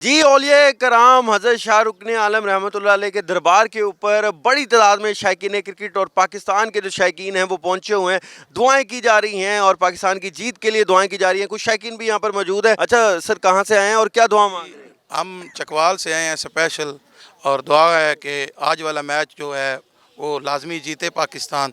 जी औलिया कराम हज़रत शाह रुकन आलम रहमतुल्लाह अलैह के दरबार के ऊपर बड़ी तादाद में शायकीन क्रिकेट और पाकिस्तान के जो शायकीन हैं वो पहुंचे हुए हैं। दुआएं की जा रही हैं और पाकिस्तान की जीत के लिए दुआएं की जा रही हैं। कुछ शायकीन भी यहाँ पर मौजूद है। अच्छा सर, कहाँ से आए हैं और क्या दुआ मांग रहे हैं? हम चकवाल से आए हैं स्पेशल, और दुआ है कि आज वाला मैच जो है वो लाजमी जीते पाकिस्तान,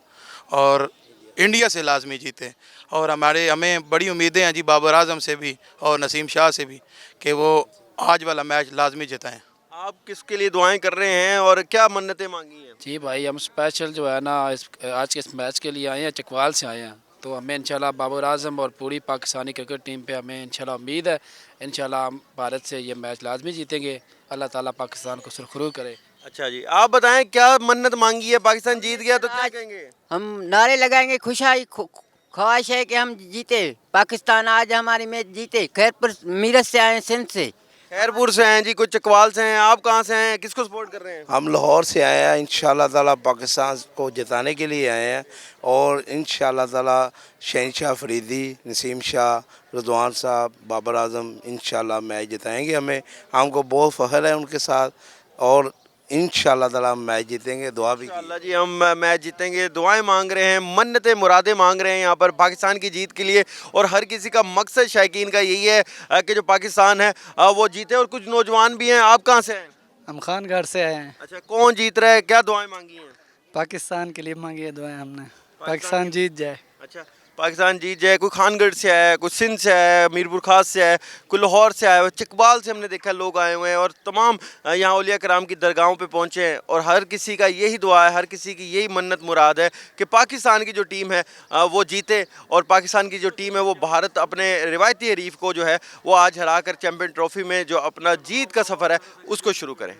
और इंडिया से लाजमी जीते। और हमें बड़ी उम्मीदें हैं जी बाबर आजम से भी और नसीम शाह से भी कि वो आज वाला मैच लाजमी जिताएं। आप किसके लिए दुआएं कर रहे हैं और क्या मन्नतें मांगी हैं? जी भाई, हम स्पेशल जो है ना आज के इस मैच के लिए आए हैं, चकवाल से आए हैं। तो हमें इंशाल्लाह बाबर आजम और पूरी पाकिस्तानी क्रिकेट टीम पे हमें इंशाल्लाह उम्मीद है। इंशाल्लाह हम भारत से ये मैच लाजमी जीतेंगे। अल्लाह ताला पाकिस्तान को सुरखरू करे। अच्छा जी, आप बताएं क्या मन्नत मांगी है? पाकिस्तान जीत गया तो क्या कहेंगे? हम नारे लगाएंगे, ख्वाहिश है कि हम जीते, पाकिस्तान आज हमारी मैच जीते। खैरपुर मीरत से आए हैं, सिंध से। खैरपुर से हैं जी, कुछ चकवाल से हैं। आप कहाँ से हैं, किसको सपोर्ट कर रहे हैं? हम लाहौर से आए हैं। इंशाल्लाह ताला पाकिस्तान को जिताने के लिए आए हैं, और इंशाल्लाह ताला शहनशाह फरीदी, नसीम शाह, रिजवान साहब, बाबर आजम इंशाल्लाह मैच जिताएंगे। हमको बहुत फ़ख्र है उनके साथ, और इंशाल्लाह ताला हम मैच जीतेंगे। दुआ भी इंशाल्लाह जी, हम मैच जीतेंगे। दुआएं मांग रहे हैं, मन्नतें मुरादें मांग रहे हैं यहाँ पर पाकिस्तान की जीत के लिए। और हर किसी का मकसद शायकीन का यही है कि जो पाकिस्तान है वो जीते। और कुछ नौजवान भी हैं। आप कहाँ से हैं? हम खानगढ़ से आए हैं। अच्छा, कौन जीत रहा है, क्या दुआएं मांगी हैं? पाकिस्तान के लिए मांगी है दुआएं हमने, पाकिस्तान जीत जाए। अच्छा, पाकिस्तान जीत जाए। कोई खानगढ़ से आया है, कोई सिंध से आया है, मीरपुर खास से आया है, कोई लाहौर से आया है, चकवाल से हमने देखा लोग आए हुए हैं। और तमाम यहाँ औलिया कराम की दरगाहों पे पहुँचे हैं। और हर किसी का यही दुआ है, हर किसी की यही मन्नत मुराद है कि पाकिस्तान की जो टीम है वो जीते। और पाकिस्तान की जो टीम है वो भारत अपने रिवायती हरीफ को जो है वो आज हरा कर चैम्पियन ट्रॉफी में जो अपना जीत का सफ़र है उसको शुरू करें।